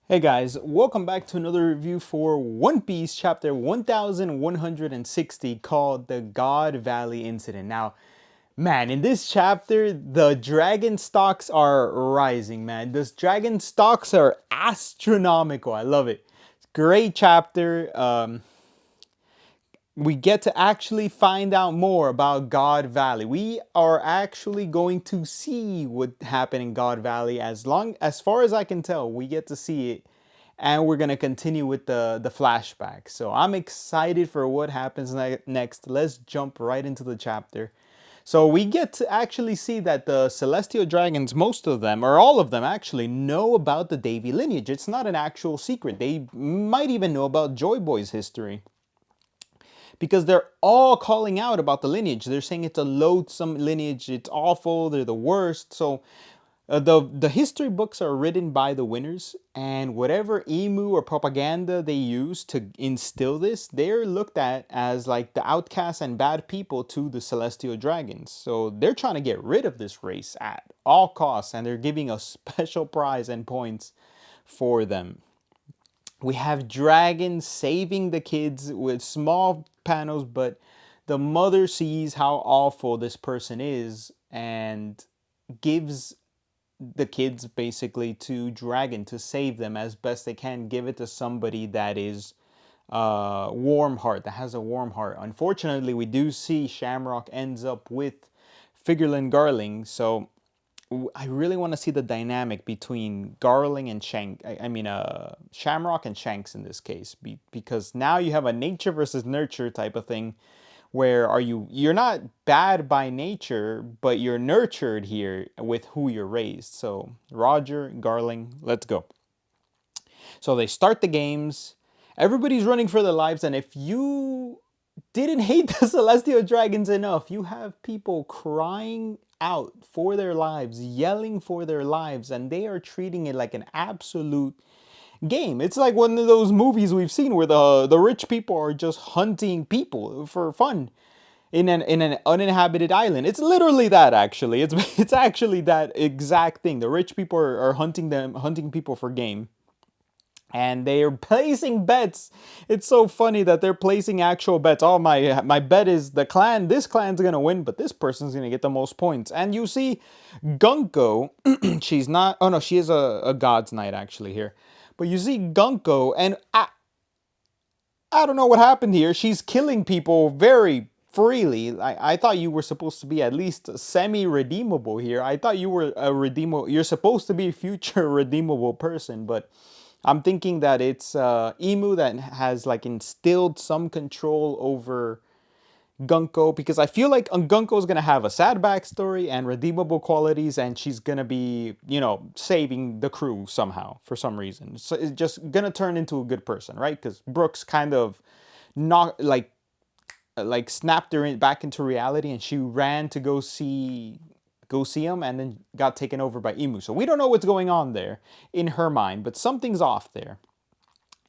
Hey guys, welcome back to another review for One Piece chapter 1160 called the God Valley Incident. Now, man, in this chapter, the dragon stocks are rising, man. Those dragon stocks are astronomical. I love it. Great chapter. We get to actually find out more about God Valley. We are actually going to see what happened in God Valley. As far as I can tell, we get to see it, and we're gonna continue with the flashback. So I'm excited for what happens next. Let's jump right into the chapter. So we get to actually see that the celestial dragons, most of them, or all of them actually, know about the Davy lineage. It's not an actual secret. They might even know about Joy Boy's history because they're all calling out about the lineage. They're saying it's a loathsome lineage, it's awful, they're the worst. So the history books are written by the winners, and whatever emu or propaganda they use to instill this, they're looked at as like the outcasts and bad people to the celestial dragons. So they're trying to get rid of this race at all costs, and they're giving a special prize and points for them. We have dragons saving the kids with small panels, but the mother sees how awful this person is and gives the kids basically to dragon to save them as best they can. Give it to somebody that is warm heart, that has a warm heart. Unfortunately, we do see Shamrock ends up with Figureland Garling. So I really want to see the dynamic between Garling and Shamrock and Shanks in this case, because now you have a nature versus nurture type of thing, where you're not bad by nature, but you're nurtured here with who you're raised. So Roger, Garling, let's go. So they start the games. Everybody's running for their lives, and if you didn't hate the Celestial Dragons enough, you have people crying out for their lives, yelling for their lives, and they are treating it like an absolute game. It's like one of those movies we've seen where the rich people are just hunting people for fun in an uninhabited island. It's literally that actually. It's actually that exact thing. The rich people are hunting people for game, and they're placing bets. It's so funny that they're placing actual bets. Oh, my bet is this clan's gonna win, but this person's gonna get the most points. And you see Gunko, she's not, oh no, she is a god's knight actually here. But you see Gunko, and I don't know what happened here. She's killing people very freely. I thought you were supposed to be at least semi-redeemable here. I thought you were a redeemable. You're supposed to be a future redeemable person, but I'm thinking that it's Emu that has like instilled some control over Gunko, because I feel like Gunko is gonna have a sad backstory and redeemable qualities, and she's gonna be, saving the crew somehow for some reason. So it's just gonna turn into a good person, right? Because Brooks kind of not like snapped her back into reality, and she ran to go see him, and then got taken over by Emu. So we don't know what's going on there in her mind, but something's off there.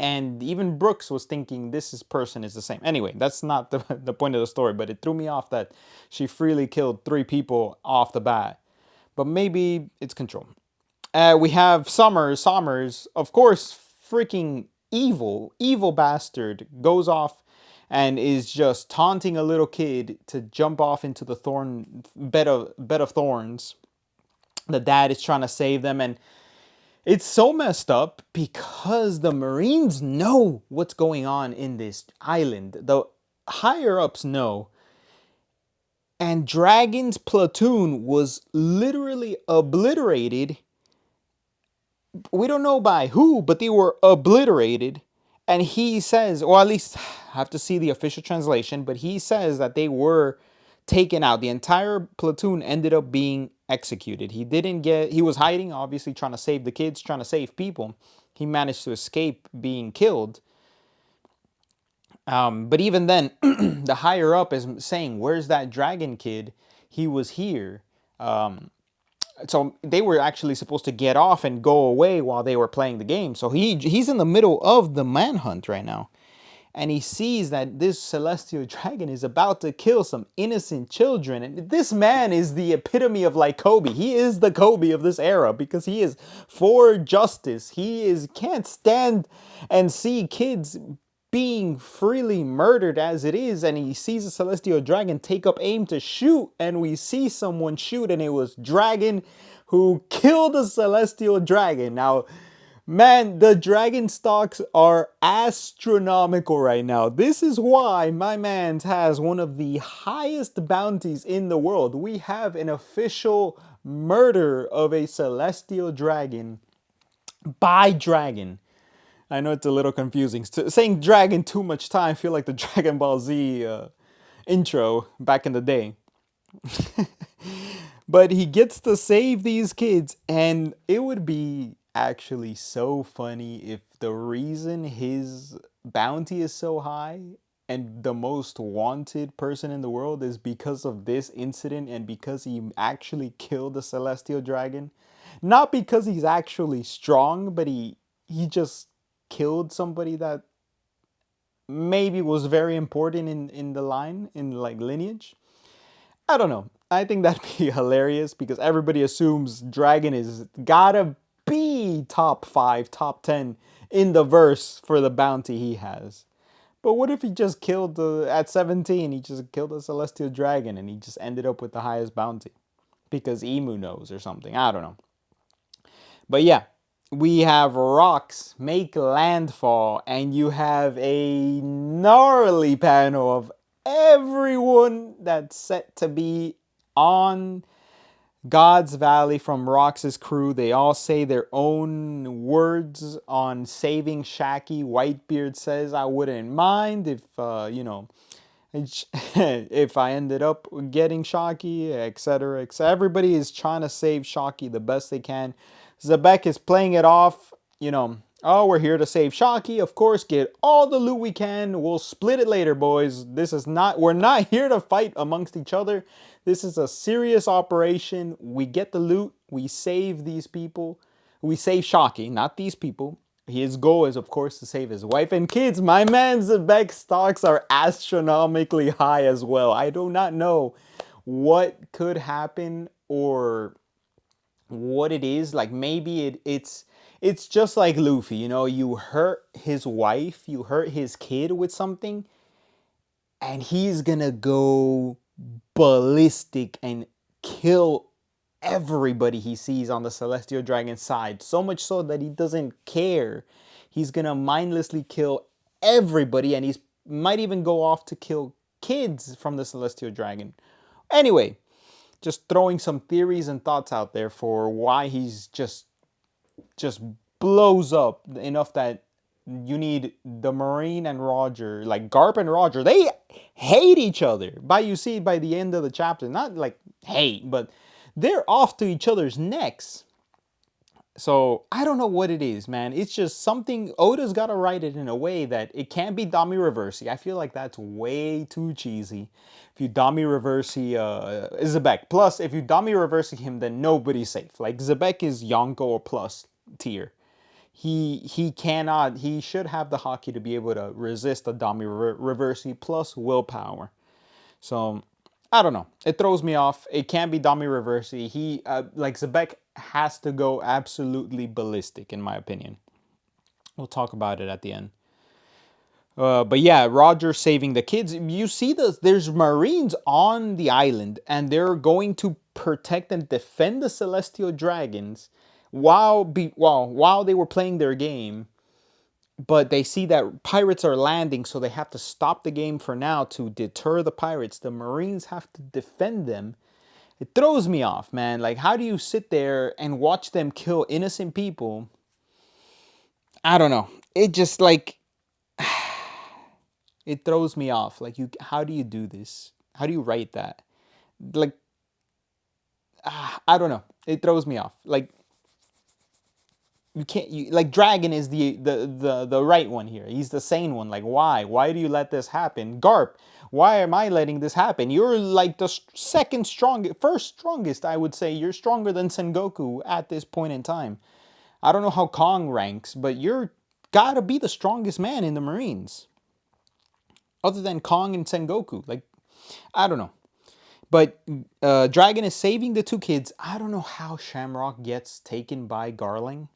And even Brooks was thinking person is the same. Anyway, that's not the point of the story, but it threw me off that she freely killed 3 people off the bat. But maybe it's control. We have Sommers, of course, freaking evil bastard, goes off and is just taunting a little kid to jump off into the bed of thorns. The dad is trying to save them, and it's so messed up because the Marines know what's going on in this island. The higher ups know. And Dragon's platoon was literally obliterated. We don't know by who, but they were obliterated. And he says, or at least I have to see the official translation, but he says that they were taken out. The entire platoon ended up being executed. He was hiding, obviously trying to save the kids, trying to save people. He managed to escape being killed. But even then, the higher up is saying, where's that dragon kid? He was here. So they were actually supposed to get off and go away while they were playing the game. So he's in the middle of the manhunt right now. and he sees that this celestial dragon is about to kill some innocent children. And this man is the epitome of like Kobe. He is the Kobe of this era because he is for justice. He is can't stand and see kids being freely murdered as it is, and he sees a celestial dragon take up aim to shoot, and we see someone shoot, and it was Dragon who killed the celestial dragon. Now, man, the dragon stocks are astronomical right now. This is why my man has one of the highest bounties in the world. We have an official murder of a celestial dragon by Dragon. I know it's a little confusing. Saying dragon too much time, I feel like the Dragon Ball Z intro back in the day. But he gets to save these kids, and it would be actually so funny if the reason his bounty is so high and the most wanted person in the world is because of this incident and because he actually killed the celestial dragon. Not because he's actually strong, but he just killed somebody that maybe was very important in the line, in like lineage. I don't know. I think that'd be hilarious because everybody assumes Dragon is gotta be top 5, top 10 in the verse for the bounty he has. But what if he just killed at 17, he just killed a celestial dragon and he just ended up with the highest bounty? Because Emu knows or something. I don't know. But yeah, we have rocks make landfall, and you have a gnarly panel of everyone that's set to be on God's Valley from Rox's crew. They all say their own words on saving Shaggy. Whitebeard says, I wouldn't mind if, if I ended up getting Shaggy, etc. Everybody is trying to save Shaggy the best they can. Zebek is playing it off, oh, we're here to save Shaggy. Of course, get all the loot we can. We'll split it later, boys. We're not here to fight amongst each other. This is a serious operation. We get the loot. We save these people. We save Shaggy, not these people. His goal is, of course, to save his wife and kids. My man Zebek stocks are astronomically high as well. I do not know what could happen or what it is. Like maybe it's just like Luffy, you hurt his wife, you hurt his kid with something, and he's gonna go ballistic and kill everybody he sees on the celestial dragon side, so much so that he doesn't care. He's gonna mindlessly kill everybody, and he's might even go off to kill kids from the celestial dragon. Anyway, just throwing some theories and thoughts out there for why he's just blows up enough that you need the Marine and Roger, like Garp and Roger, they hate each other. You see by the end of the chapter, not like hate, but they're off to each other's necks. So I don't know what it is, man. It's just something. Oda's got to write it in a way that it can't be Dami Reversi. I feel like that's way too cheesy. If you Dami Reversi Zebek, plus if you Dami Reversi him, then nobody's safe. Like Zebek is Yonko or plus tier. He cannot. He should have the hockey to be able to resist a Dami Reversi plus willpower. So I don't know. It throws me off. It can't be Dami Reversi. He like Zebek has to go absolutely ballistic, in my opinion. We'll talk about it at the end. But yeah, Roger saving the kids. You see there's Marines on the island, and they're going to protect and defend the Celestial Dragons while they were playing their game. But they see that pirates are landing, so they have to stop the game for now to deter the pirates. The Marines have to defend them. It throws me off, man. Like, how do you sit there and watch them kill innocent people? I don't know. It just like it throws me off. Like, how do you do this? How do you write that? Like, I don't know. It throws me off. Like, you can't. Like, Dragon is the right one here. He's the sane one. Like, why? Why do you let this happen, Garp? Why am I letting this happen? You're like the first strongest, I would say. You're stronger than Sengoku at this point in time. I don't know how Kong ranks, but you're gotta be the strongest man in the Marines. other than Kong and Sengoku. Like, I don't know. But Dragon is saving the two kids. I don't know how Shamrock gets taken by Garling.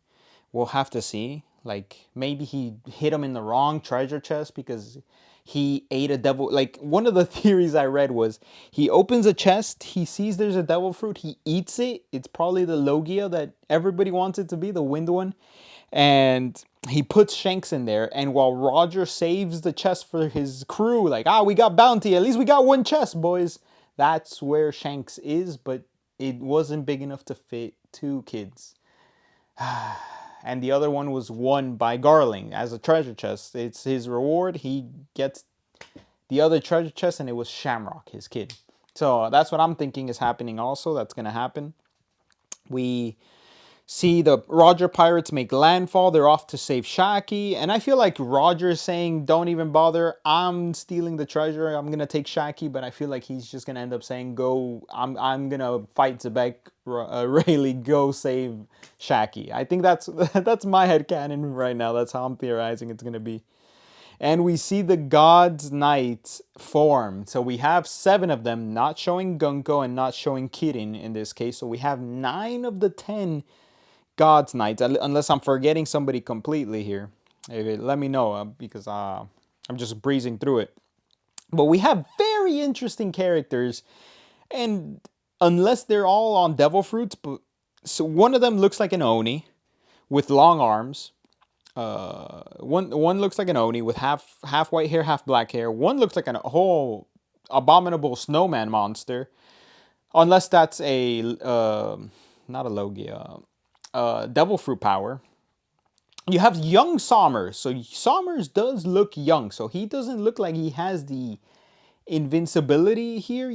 We'll have to see. Like, maybe he hit him in the wrong treasure chest because he ate a devil. Like, one of the theories I read was he opens a chest, he sees there's a devil fruit, he eats it. It's probably the Logia that everybody wants it to be, the wind one. And he puts Shanks in there. And while Roger saves the chest for his crew, like, we got bounty. At least we got one chest, boys. That's where Shanks is, but it wasn't big enough to fit two kids. And the other one was won by Garling as a treasure chest. It's his reward. He gets the other treasure chest, and it was Shamrock, his kid. So that's what I'm thinking is happening also. That's going to happen. We see the Roger pirates make landfall. They're off to save Shaki. And I feel like Roger is saying, don't even bother. I'm stealing the treasure. I'm going to take Shaki. But I feel like he's just going to end up saying, go. I'm going to fight Zebek. Rayleigh, go save Shaki. I think that's my headcanon right now. That's how I'm theorizing it's going to be. And we see the God's Knights form. So we have 7 of them, not showing Gunko and not showing Kirin in this case. So we have 9 of the 10 God's Knights, unless I'm forgetting somebody completely here. Let me know because I'm just breezing through it. But we have very interesting characters, and unless they're all on devil fruits, so one of them looks like an Oni with long arms. One looks like an Oni with half white hair, half black hair. One looks like a whole abominable snowman monster, unless that's a not a Logia. Devil fruit power. You have young Sommers. So Sommers does look young. So he doesn't look like he has the invincibility here,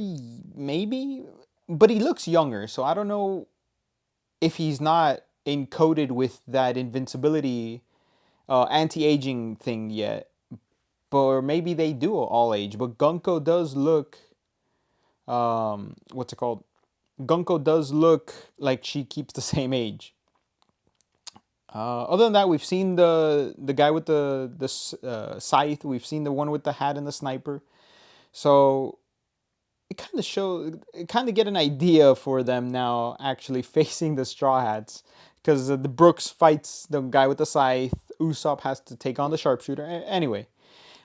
maybe. But he looks younger. So I don't know if he's not encoded with that invincibility anti-aging thing yet. Or maybe they do all age. But Gunko does look... what's it called? Gunko does look like she keeps the same age. Other than that, we've seen the guy with the scythe. We've seen the one with the hat and the sniper. So it kind of get an idea for them now actually facing the Straw Hats, because the Brooks fights the guy with the scythe. Usopp has to take on the sharpshooter. Anyway,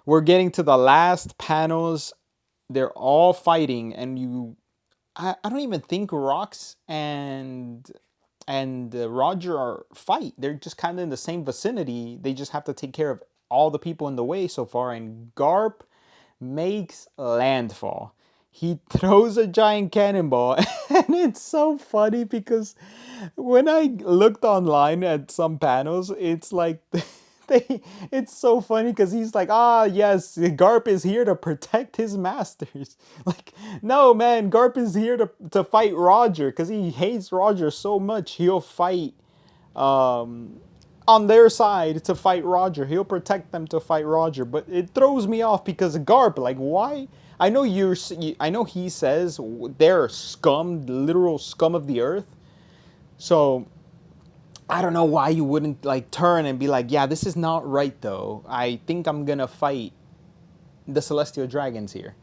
we're getting to the last panels. They're all fighting, and I don't even think Rox and Roger are fight. They're just kind of in the same vicinity. They just have to take care of all the people in the way so far. And Garp makes landfall. He throws a giant cannonball, and it's so funny because when I looked online at some panels, it's like it's so funny because he's like, yes, Garp is here to protect his masters. Like, no, man, Garp is here to fight Roger because he hates Roger so much. He'll fight on their side to fight Roger. He'll protect them to fight Roger. But it throws me off because Garp, like, why? I know I know he says they're scum, literal scum of the earth. So I don't know why you wouldn't like turn and be like, yeah, this is not right though. I think I'm gonna fight the Celestial Dragons here.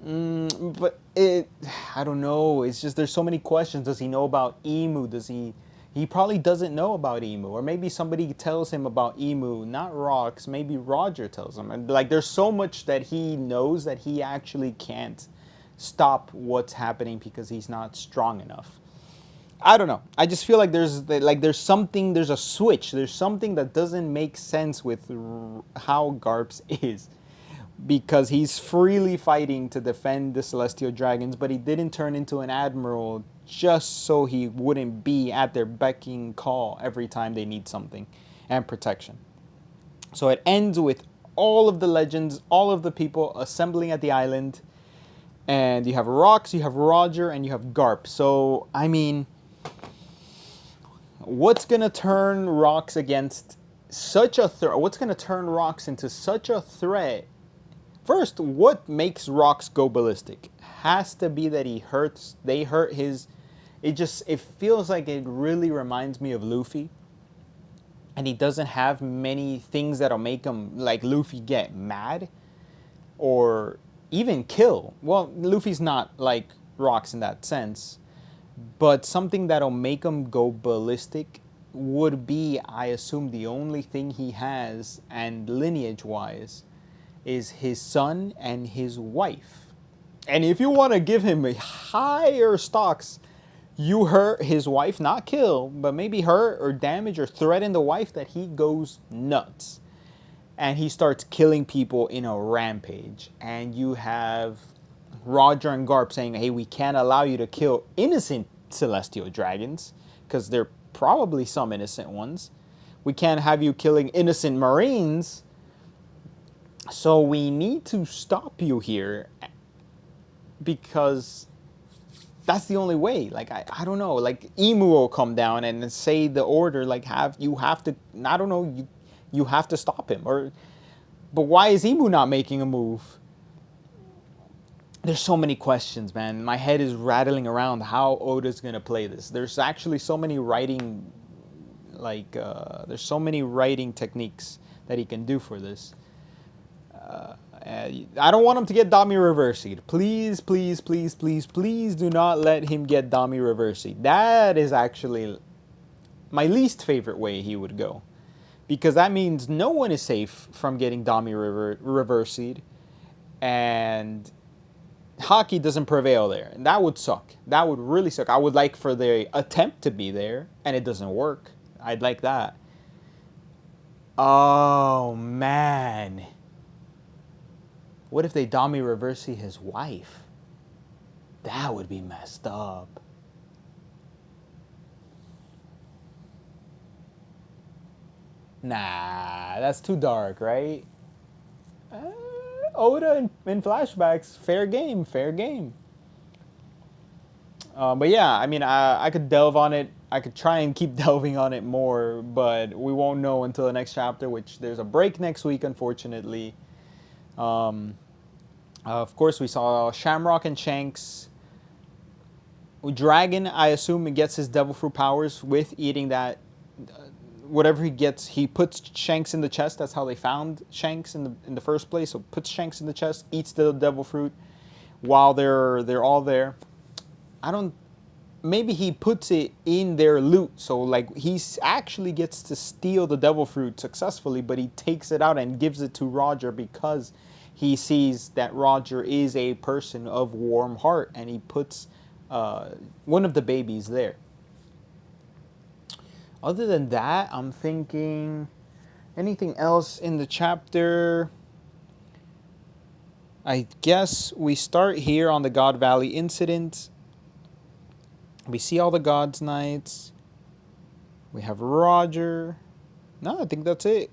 But I don't know. It's just there's so many questions. Does he know about Emu? He probably doesn't know about Emu, or maybe somebody tells him about Emu, not Rox. Maybe Roger tells him. And like, there's so much that he knows that he actually can't stop what's happening because he's not strong enough. I don't know. I just feel like there's something, there's a switch. There's something that doesn't make sense with how Garps is. Because he's freely fighting to defend the Celestial Dragons, but he didn't turn into an admiral just so he wouldn't be at their becking call every time they need something and protection. So it ends with all of the legends, all of the people assembling at the island. And you have Rox, you have Roger, and you have Garp. So, I mean, what's going to turn Rox against such a threat? What's going to turn Rox into such a threat? First, what makes Rox go ballistic? Has to be that they hurt his... It feels like it really reminds me of Luffy. And he doesn't have many things that'll make him, like Luffy, get mad. or even kill. Well, Luffy's not like rocks in that sense, but something that'll make him go ballistic would be, I assume, the only thing he has, and lineage wise, is his son and his wife. And if you want to give him a higher stocks, you hurt his wife, not kill, but maybe hurt or damage or threaten the wife, that he goes nuts. And he starts killing people in a rampage. And you have Roger and Garp saying, hey, we can't allow you to kill innocent celestial dragons, because there are probably some innocent ones. We can't have you killing innocent marines. So we need to stop you here, because that's the only way. Like, I don't know, like Emu will come down and say the order, like, you have to, I don't know, you have to stop him. Or, but why is Emu not making a move? There's so many questions, man. My head is rattling around how Oda's gonna play this. There's actually so many writing, like, there's so many writing techniques that he can do for this. I don't want him to get Dami reversied. Please, please, please, please, please do not let him get Dami reversied. That is actually my least favorite way he would go, because that means no one is safe from getting Dami reversied, and Haki doesn't prevail there. And that would suck. That would really suck. I would like for the attempt to be there, and it doesn't work. I'd like that. Oh, man. What if they Dami reverse his wife? That would be messed up. Nah, that's too dark, right? Oda in flashbacks, fair game, fair game. But yeah, I mean, I could delve on it. I could try and keep delving on it more, but we won't know until the next chapter, which there's a break next week, unfortunately. Of course, we saw Shamrock and Shanks. Dragon, I assume, he gets his devil fruit powers with eating that. Whatever he gets, he puts Shanks in the chest. That's how they found Shanks in the first place. So puts Shanks in the chest, eats the devil fruit while they're all there. I don't. Maybe he puts it in their loot, so like he actually gets to steal the devil fruit successfully, but he takes it out and gives it to Roger because he sees that Roger is a person of warm heart, and he puts one of the babies there. Other than that, I'm thinking anything else in the chapter. I guess we start here on the God Valley incident. We see all the God's Knights. We have Roger. No, I think that's it.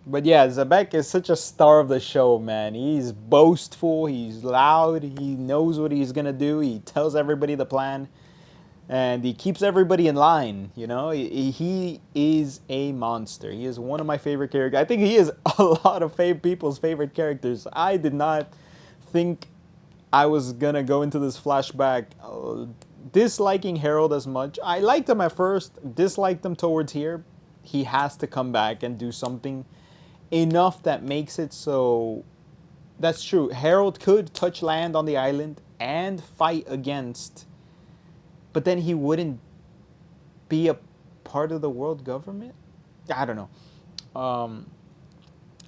But yeah, Xebec is such a star of the show, man. He's boastful. He's loud. He knows what he's going to do. He tells everybody the plan. And he keeps everybody in line, you know. He is a monster. He is one of my favorite characters. I think he is a lot of people's favorite characters. I did not think I was going to go into this flashback disliking Harold as much. I liked him at first, disliked him towards here. He has to come back and do something enough that makes it so. That's true. Harold could touch land on the island and fight against, but then he wouldn't be a part of the world government? I don't know.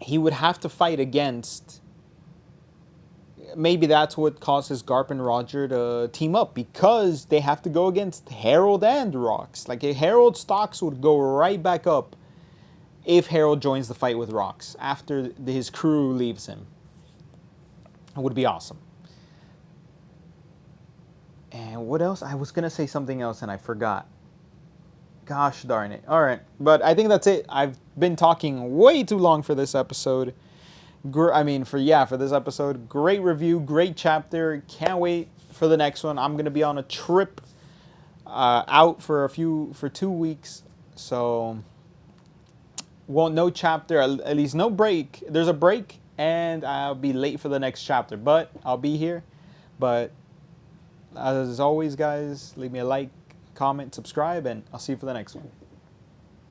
He would have to fight against. Maybe that's what causes Garp and Roger to team up, because they have to go against Harold and Rox. Like, Harold's stocks would go right back up if Harold joins the fight with Rox after his crew leaves him. It would be awesome. And what else? I was going to say something else and I forgot. Gosh darn it. All right. But I think that's it. I've been talking way too long for this episode. For this episode. Great review. Great chapter. Can't wait for the next one. I'm going to be on a trip out for 2 weeks. So, no chapter. At least no break. There's a break. And I'll be late for the next chapter. But I'll be here. But as always, guys, leave me a like, comment, subscribe, and I'll see you for the next one.